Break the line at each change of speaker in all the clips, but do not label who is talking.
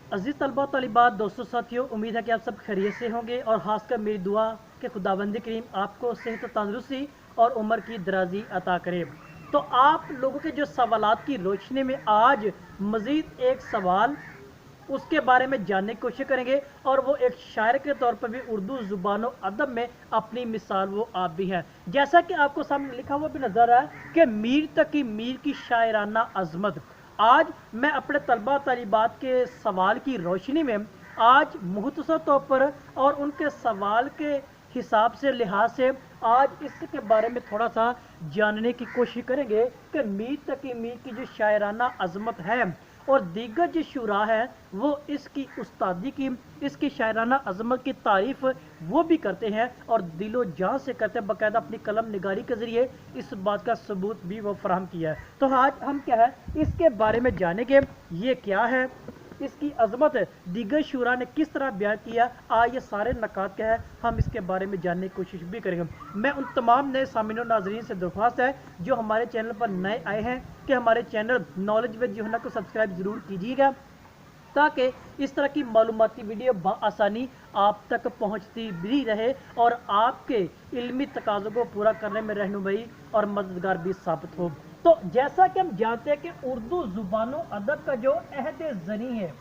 अजीज़ तलबा तलिबात दोस्तों साथियों, उम्मीद है कि आप सब खैरियत से होंगे और ख़ासकर मेरी दुआ कि खुदाबंद करीम आपको सेहत तंदुरुस्ती और उम्र की दराजी अता करे। तो आप लोगों के जो सवालात की रोशनी में आज मज़ीद एक सवाल उसके बारे में जानने की कोशिश करेंगे, और वो एक शायर के तौर पर भी उर्दू ज़ुबान और अदब में अपनी मिसाल वो आप भी हैं। जैसा कि आपको सामने लिखा हुआ भी नज़र आ रहा है कि मीर तकी मीर की शायराना अजमत। आज मैं अपने तलबा तलिबात के सवाल की रोशनी में आज मुख्तसर तौर पर और उनके सवाल के हिसाब से लिहाज से आज इसके बारे में थोड़ा सा जानने की कोशिश करेंगे कि मीर तकी मीर की जो शायराना अजमत है और दीगर जो शुरा है वो इसकी उस्तादी की, इसकी शायराना अजमत की तारीफ वो भी करते हैं और दिलो जान से करते हैं, बाकायदा अपनी कलम निगारी के ज़रिए इस बात का सबूत भी वो फराहम किया है। तो आज हम क्या है इसके बारे में जानेंगे, ये क्या है, इसकी अजमत दीगर शुरा ने किस तरह बयान किया, ये सारे नकात क्या है हम इसके बारे में जानने की कोशिश भी करेंगे। मैं उन तमाम नए सामीन और नाजरीन से दरख्वास्त है जो हमारे चैनल पर नए आए हैं कि हमारे चैनल नॉलेज विद यूहन्ना को सब्सक्राइब ज़रूर कीजिएगा, ताकि इस तरह की मालूमाती वीडियो बआसानी आप तक पहुंचती भी रहे और आपके इल्मी तकाज़ों को पूरा करने में रहनुमाई और मददगार भी साबित हो। तो जैसा कि हम जानते हैं कि उर्दू ज़ुबानो अदब का जो अहद ज़नी है,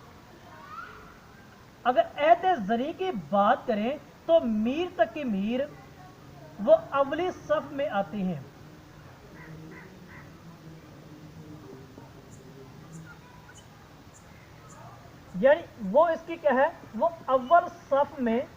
अगर अहद ज़नी की बात करें तो मीर तकी मीर वो अवली सफ में आते हैं। यानी वो इसकी क्या है, वो अव्वल सफ में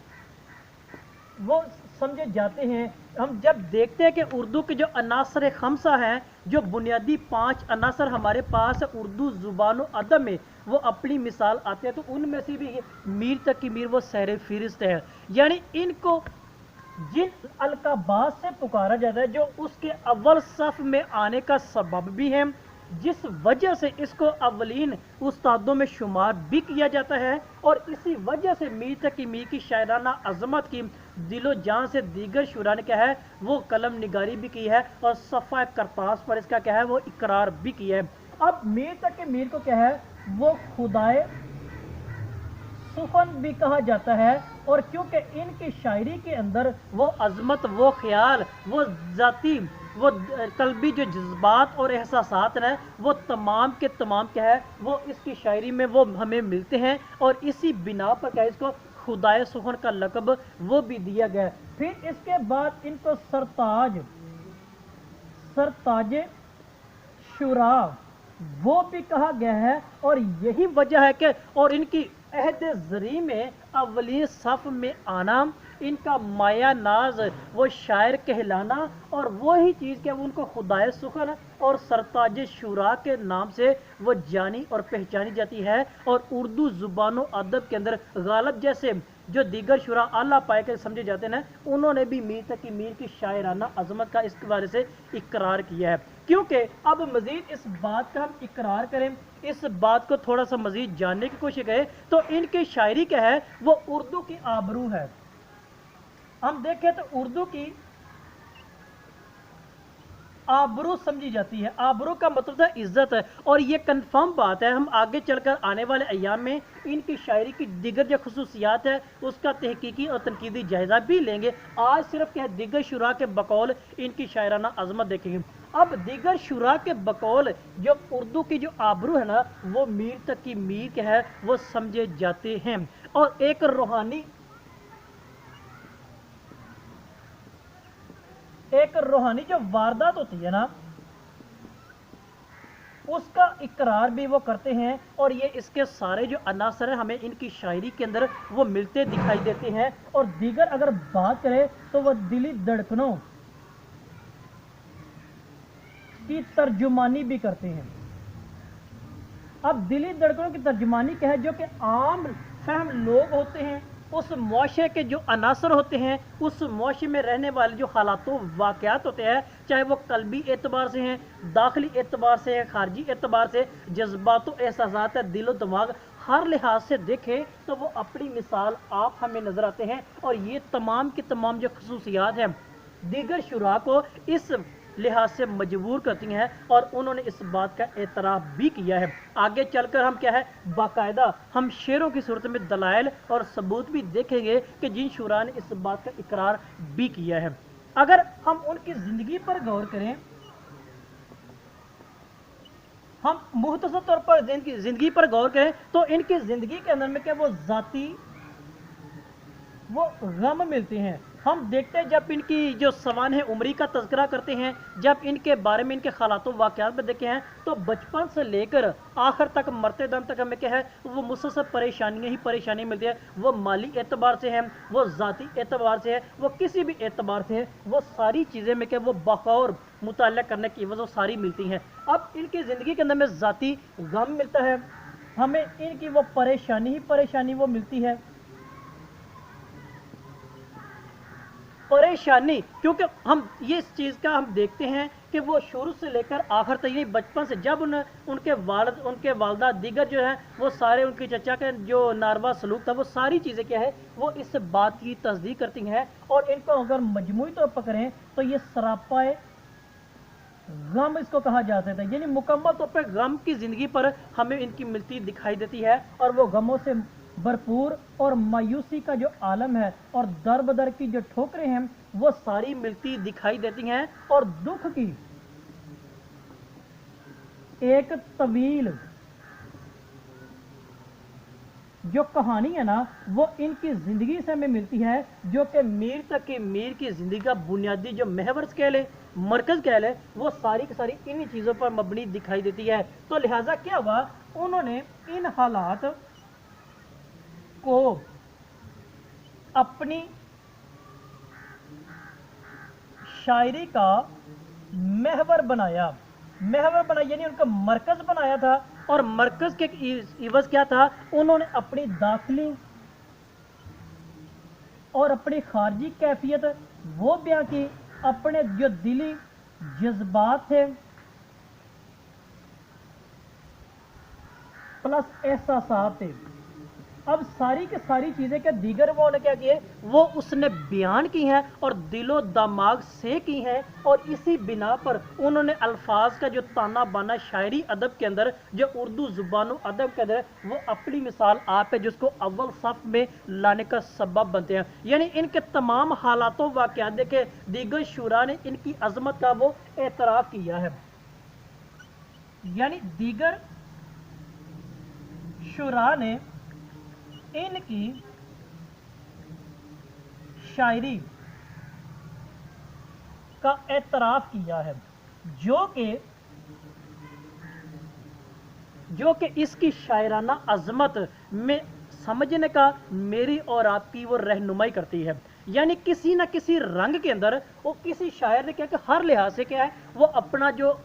वो समझे जाते हैं। हम जब देखते हैं कि उर्दू के जो अनासर खमसा हैं, जो बुनियादी 5 अनासर हमारे पास उर्दू ज़ुबान अदब में वो अपनी मिसाल आते हैं, तो उनमें से भी मीर तकी मीर वो सैर फहरिस्त है। यानी इनको जिन अलकाबात से पुकारा जाता है जो उसके अव्वल सफ में आने का सबब भी है, जिस वजह से इसको अवलीन उस्तादों में शुमार भी किया जाता है, और इसी वजह से मीर तकी मीर की शायराना अजमत की दिलो जान से दीगर शुरा ने क्या है वो कलम निगारी भी की है और सफ़ा करतास पर इसका क्या है वो इकरार भी किया है। अब मीर तकी मीर को क्या है वो खुदाए सुफन भी कहा जाता है, और क्योंकि इनकी शायरी के अंदर वो अजमत, वो ख्याल, वो ज़ाती, वो कल्बी जो जज्बात और एहसासात हैं वो तमाम के तमाम क्या है वो इसकी शायरी में वो हमें मिलते हैं, और इसी बिना पर क्या है इसको खुदाए सुखन का लक़ब वो भी दिया गया है। फिर इसके बाद इनको सरताज शुरा वो भी कहा गया है, और यही वजह है कि और इनकी अहद ज़री में अवली सफ़ में आना, इनका माया नाज वो शायर कहलाना, और वही चीज़ के उनको खुदाए सुखन और सरताज शुरा के नाम से वो जानी और पहचानी जाती है। और उर्दू ज़ुबान अदब के अंदर गालिब जैसे जो दीगर शुरा आला पाए के समझे जाते हैं, उन्होंने भी मीर तकी मीर की शायराना अजमत का इस बारे से इकरार किया है। क्योंकि अब मज़ीद इस बात का हम इकरार करें, इस बात को थोड़ा सा मज़ीद जानने की कोशिश करें, तो इनकी शायरी क्या है वो उर्दू की आबरू है। हम देखें तो उर्दू की आबरू समझी जाती है। आबरू का मतलब है इज्जत है, और ये कंफर्म बात है। हम आगे चलकर आने वाले अय्याम में इनकी शायरी की दिगर जो खसूसियात है उसका तहकीकी और तनकीदी जायजा भी लेंगे। आज सिर्फ क्या है दिगर शुरा के बकौल इनकी शायराना अजमत देखेंगे। अब दिगर शुरा के बकौल जो उर्दू की जो आबरू है ना वो मीर तकी मीर के है वो समझे जाते हैं। और एक रूहानी जो वारदात होती है ना उसका इकरार भी वो करते हैं, और ये इसके सारे जो अनासर हैं हमें इनकी शायरी के अंदर वो मिलते दिखाई देते हैं। और दीगर अगर बात करें तो वह दिली धड़कनों की तर्जुमानी भी करते हैं। अब दिली धड़कनों की तर्जुमानी क्या है, जो कि आम फहम लोग होते हैं, उस मुआशरे के जो अनासर होते हैं, उस मुआशरे में रहने वाले जो हालातों वाक़यात होते हैं, चाहे वो कल्बी एतबार से हैं, दाखिली एतबार से हैं, खारजी एतबार से, जज्बात व एहसासात है, दिलो दिमाग, हर लिहाज से देखें तो वो अपनी मिसाल आप हमें नज़र आते हैं। और ये तमाम की तमाम जो खसूसियात हैं दीगर शुरा को इस लिहाज से मजबूर करती हैं और उन्होंने इस बात का एतराफ़ भी किया है। आगे चलकर हम क्या है बाकायदा हम शेरों की सूरत में दलाइल और सबूत भी देखेंगे कि जिन शुरा ने इस बात का इकरार भी किया है। अगर हम उनकी ज़िंदगी पर गौर करें, हम मुख्तसर तौर पर ज़िंदगी पर गौर करें तो इनकी ज़िंदगी के अंदर में क्या वो ज़ाती वो गम मिलते हैं। हम देखते हैं जब इनकी जो सवान है उम्री का तज़किरा करते हैं, जब इनके बारे में इनके हालातों वाक़यात में देखे हैं तो बचपन से लेकर आखिर तक मरते दम तक हमें क्या है वो मुसलसल परेशानियाँ ही परेशानी मिलती है। वो माली एतबार से है, वो ज़ाती एतबार से है, वो किसी भी एतबार से है, वो सारी चीज़ें में क्या वो बखौर मुताला करने की वजह सारी मिलती हैं। अब इनकी ज़िंदगी के अंदर में ज़ाती गम मिलता है, हमें इनकी वो परेशानी ही परेशानी वो मिलती है। परेशानी क्योंकि हम ये इस चीज़ का हम देखते हैं कि वो शुरू से लेकर आखिर तक नहीं बचपन से जब उनके वालदा दीगर जो है वो सारे उनके चचा के जो नारवा सलूक था वो सारी चीज़ें क्या है वो इस बात की तस्दीक करती हैं। और इनको अगर मजमूई तौर पर करें तो ये सरापाए गम इसको कहा जा सकता है, यानी मुकम्मल तौर पर गम की ज़िंदगी पर हमें इनकी मिलती दिखाई देती है। और वो गमों से भरपूर और मायूसी का जो आलम है और दर बदर की जो ठोकरें हैं वो सारी मिलती दिखाई देती हैं। और दुख की एक तवील जो कहानी है ना वो इनकी ज़िंदगी से हमें मिलती है, जो कि मीर तक की मीर की ज़िंदगी का बुनियादी जो महवर कह ले मरकज़ कह ले वो सारी की सारी इन्हीं चीज़ों पर मबनी दिखाई देती है। तो लिहाजा क्या हुआ, उन्होंने इन हालात को अपनी शायरी का महवर बनाया यानी उनका मरकज़ बनाया था। और मरकज़ के इवज़ क्या था, उन्होंने अपनी दाखिली और अपनी खारजी कैफियत वो बयां की, अपने जो दिली जज्बात थे प्लस एहसासात थे। अब सारी की सारी चीज़ें क्या दीगर वो ने क्या किए वो उसने बयान की हैं और दिलो दिमाग से की हैं। और इसी बिना पर उन्होंने अल्फाज का जो ताना बाना शायरी अदब के अंदर जो उर्दू ज़ुबान अदब के अंदर वो अपनी मिसाल आप है जिसको अव्वल सफ़ में लाने का सबब बनते हैं। यानी इनके तमाम हालातों वाक़यात देखे दीगर शुरा ने इनकी अजमत का वो एतराफ़ किया है। यानी दीगर शुरा ने इनकी शायरी का एतराफ़ किया है, जो कि इसकी शायराना अजमत में समझने का मेरी और आपकी वो रहनुमाई करती है। यानी किसी न किसी रंग के अंदर वो किसी शायर ने क्या कि हर लिहाज से क्या है वो अपना जो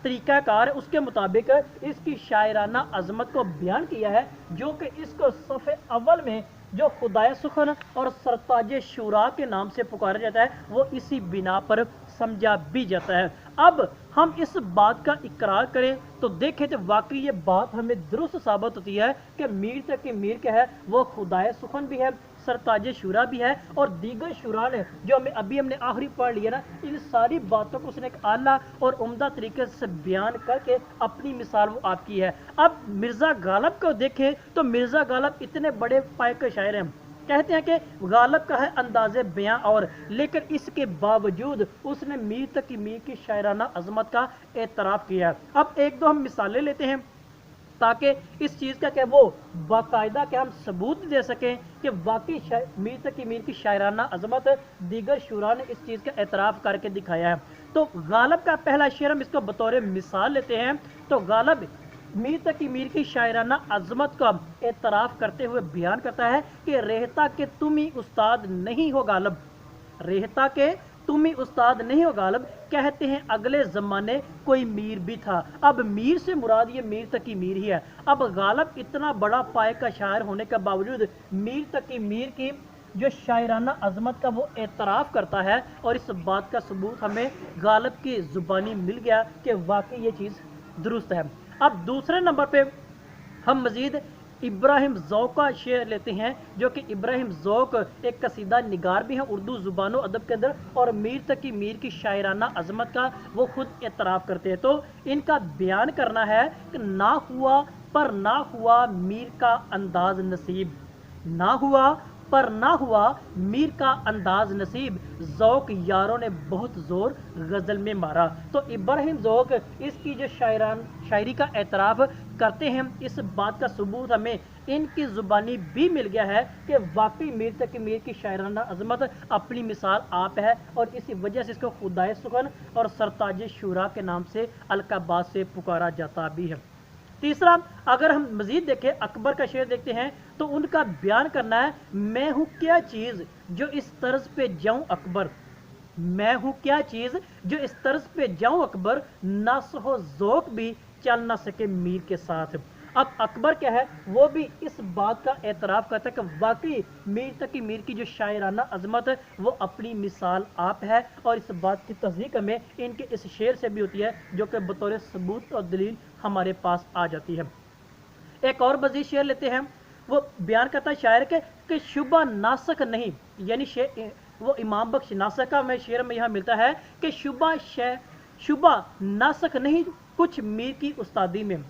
तरीक़ाकार है उसके मुताबिक इसकी शायराना अजमत को बयान किया है, जो कि इसको सफ़े अव्वल में जो खुदाए सुखन और सरताज शुरा के नाम से पुकारा जाता है वो इसी बिना पर समझा भी जाता है। अब हम इस बात का इकरार करें तो देखें तो वाकई ये बात हमें दुरुस्त साबित होती है कि मीर तक की मीर क्या है वो खुदाए सुखन भी है, सरताज शुरा भी है। और दीगर शुरा ने जो हमने आखिरी पढ़ लिया ना, इन सारी बातों को उसने एक आला और उम्दा तरीके से बयान करके अपनी मिसाल वो आपकी है। अब मिर्ज़ा गालिब को देखें तो मिर्ज़ा गालिब इतने बड़े पाए के शायर हैं, कहते हैं कि गालिब का है अंदाज़े बयां और, लेकिन इसके बावजूद उसने मीर तक की मीर की शायराना अजमत का एतराफ़ किया। अब एक दो हम मिसालें लेते हैं ताकि इस चीज़ का क्या वो बाकायदा क्या हम सबूत दे सकें कि वाकई मीर तक की मीर की शायराना अजमत दीगर शुरा ने इस चीज़ का एतराफ़ करके दिखाया है। तो गालिब का पहला शेर हम इसको बतौर मिसाल लेते हैं। तो गालिब मीर तक की मीर की शायराना अजमत का एतराफ़ करते हुए बयान करता है कि रहता के तुम ही उस्ताद नहीं हो गालिब, रहता के तुम ही उस्ताद नहीं हो गालिब, कहते हैं अगले ज़माने कोई मीर भी था। अब मीर से मुराद ये मीर तक की मीर ही है। अब गालिब इतना बड़ा पाए का शायर होने के बावजूद मीर तक की मीर की जो शायराना अजमत का वो एतराफ़ करता है, और इस बात का सबूत हमें गालिब की ज़ुबानी मिल गया कि वाकई ये चीज़ दुरुस्त है। अब दूसरे नंबर पे हम मज़ीद इब्राहिम ज़ौक़ का शेर लेते हैं, जो कि इब्राहिम ज़ौक़ एक कसीदा निगार भी हैं उर्दू ज़ुबान व अदब के अंदर, और मीर तकी मीर की शायराना अज़मत का वो खुद एतराफ़ करते हैं। तो इनका बयान करना है कि ना हुआ पर ना हुआ मीर का अंदाज़ नसीब, ना हुआ पर ना हुआ मीर का अंदाज नसीब, ज़ौक़ यारों ने बहुत ज़ोर गज़ल में मारा। तो इब्राहिम ज़ौक़ इसकी जो शायरी का एतराफ़ करते हैं, इस बात का सबूत हमें इनकी ज़ुबानी भी मिल गया है कि वाकई मीर तकी मीर की शायराना अज़मत अपनी मिसाल आप है, और इसी वजह से इसको खुदाए सुखन और सरताज शुरा के नाम से अलकाबाद से पुकारा जाता भी है। तीसरा, अगर हम मजीद देखें, अकबर का शेर देखते हैं, तो उनका बयान करना है, मैं हूँ क्या चीज़ जो इस तर्ज पे जाऊँ अकबर, मैं हूँ क्या चीज़ जो इस तर्ज पे जाऊँ अकबर, नासहो ज़ौक़ भी चल ना सके मीर के साथ। अब अकबर क्या है, वो भी इस बात का एतराफ़ करता है कि वाकई मीर तकी मीर की जो शायराना अज़मत है वो अपनी मिसाल आप है, और इस बात की तस्दीक हमें इनके इस शेर से भी होती है, जो कि बतौर सबूत और दलील हमारे पास आ जाती है। एक और मज़ीद शेर लेते हैं, वो बयान करता है शायर के कि शुबा नासक नहीं, यानी वो इमाम बख्श नासक का में शेर में यहाँ मिलता है कि शुबा नासक नहीं कुछ मीर की उस्तादी में,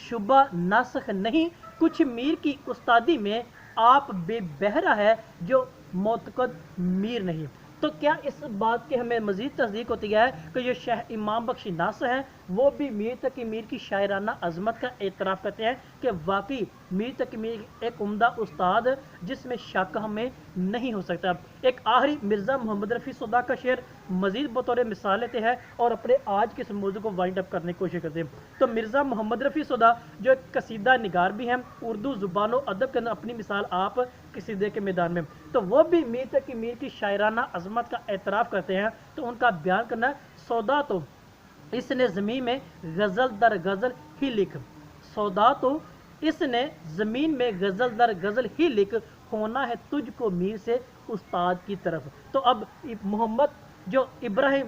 शुबा नासख नहीं कुछ मीर की उस्तादी में, आप बेबहरा है जो मोतकद मीर नहीं। तो क्या इस बात की हमें मज़ीद तस्दीक होती है कि जो शाह इमाम बख्श नासर हैं वो भी मीर तकी मीर की शायराना अज़मत का एतराफ़ करते हैं कि वाकई मीर तकी मीर एक उम्दा उस्ताद जिसमें शक हमें नहीं हो सकता। एक आखिरी मिर्ज़ा मोहम्मद रफ़ी सोदा का शेर मज़ीद बतौर मिसाल लेते हैं और अपने आज के इस मौजू को वाइंड अप करने की कोशिश करते हैं। तो मिर्ज़ा मोहम्मद रफ़ी सोदा जो एक कसीदा निगार भी हैं उर्दू ज़ुबान व अदब के अंदर अपनी मिसाल आप कसीदे के मैदान में, तो वो भी मीर तकी मीर की शायराना अज़मत का एतराफ़ करते हैं। तो उनका बयान करना, सौदा तो इसने ज़मीन में गज़ल दर गज़ल ही लिख, सौदा तो इसने ज़मीन में गज़ल दर गज़ल ही लिख, होना है तुझको मीर से उस्ताद की तरफ। तो अब जो इब्राहिम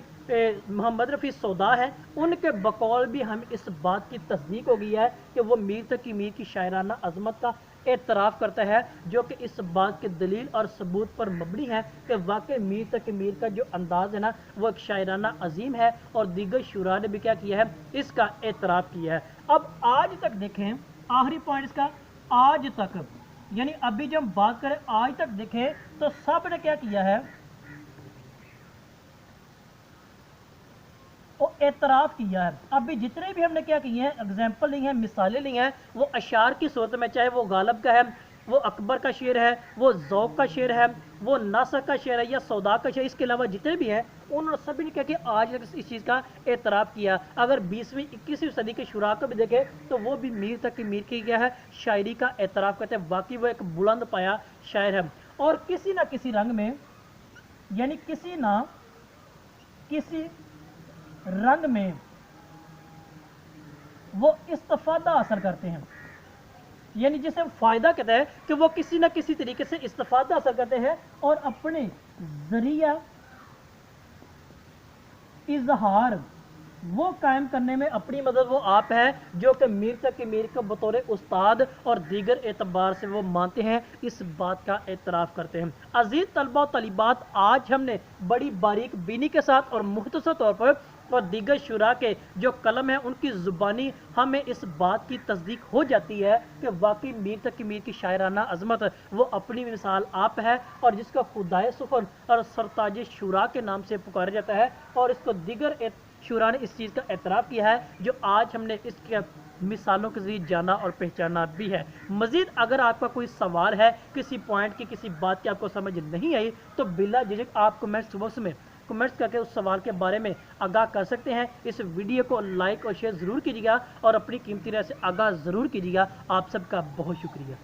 मोहम्मद रफ़ी सौदा है उनके बकौल भी हम इस बात की तस्दीक हो गई है कि वो मीर तकी मीर की शायराना अज़मत का एतराफ़ करता है, जो कि इस बात के दलील और सबूत पर मबनी है कि वाकई मीर तकी मीर का जो अंदाज़ है ना वो एक शायराना अजीम है, और दीगर शुरा ने भी क्या किया है, इसका एतराफ़ किया है। अब आज तक देखें, आखिरी पॉइंट इसका, आज तक यानी अभी जब हम बात करें आज तक देखें तो सब ने क्या किया है, वो एतराफ़ किया है। अभी जितने भी हमने क्या किए हैं, एग्जाम्पल ली हैं, मिसालें ली हैं, वो अशार की सूरत में, चाहे वो गालब का है, वो अकबर का शेर है, वो ज़ौक़ का शेर है, वो नासक का शेर है, या सौदा का शेर, इसके अलावा जितने भी हैं उन्होंने सभी ने क्या कि आज तक इस चीज़ का एतराफ़ किया। अगर 20वीं 21वीं सदी के शुरा को भी देखें तो वो भी मीर तक की मीर की क्या है, शायरी का एतराफ़ करते हैं। वाकई वो एक बुलंद पाया शायर है, और किसी ना किसी रंग में, यानी किसी ना किसी रंग में वो इस्तिफादा हासिल करते हैं, यानी जिसे फ़ायदा कहते हैं कि वो किसी न किसी तरीके से इस्तिफादा हासिल करते हैं और अपने ज़रिया इजहार वो कायम करने में अपनी मदद वो आप है, जो कि मीर तकी मीर को बतौर उस्ताद और दीगर एतबार से वो मानते हैं, इस बात का एतराफ़ करते हैं। अजीज़ तलबा और तलीबात, आज हमने बड़ी बारीक बीनी के साथ और मुख्तसर तौर पर और दीगर शुरा के जो कलम है उनकी ज़ुबानी हमें इस बात की तस्दीक हो जाती है कि वाकई मीर तकी मीर की शायराना अज़मत वो अपनी मिसाल आप है, और जिसका खुदाए सुफ़न और सरताज शुरा के नाम से पुकारा जाता है, और इसको दीगर शुरा ने इस चीज़ का एतराफ़ किया है, जो आज हमने इसके मिसालों के ज़रिए जाना और पहचाना भी है। मज़ीद अगर आपका कोई सवाल है, किसी पॉइंट की, किसी बात की आपको समझ नहीं आई, तो बिला झिझक आप कमेंट्स बॉक्स में कमेंट्स करके उस सवाल के बारे में आगाह कर सकते हैं। इस वीडियो को लाइक और शेयर ज़रूर कीजिएगा और अपनी कीमती राय से आगाह ज़रूर कीजिएगा। आप सबका बहुत शुक्रिया।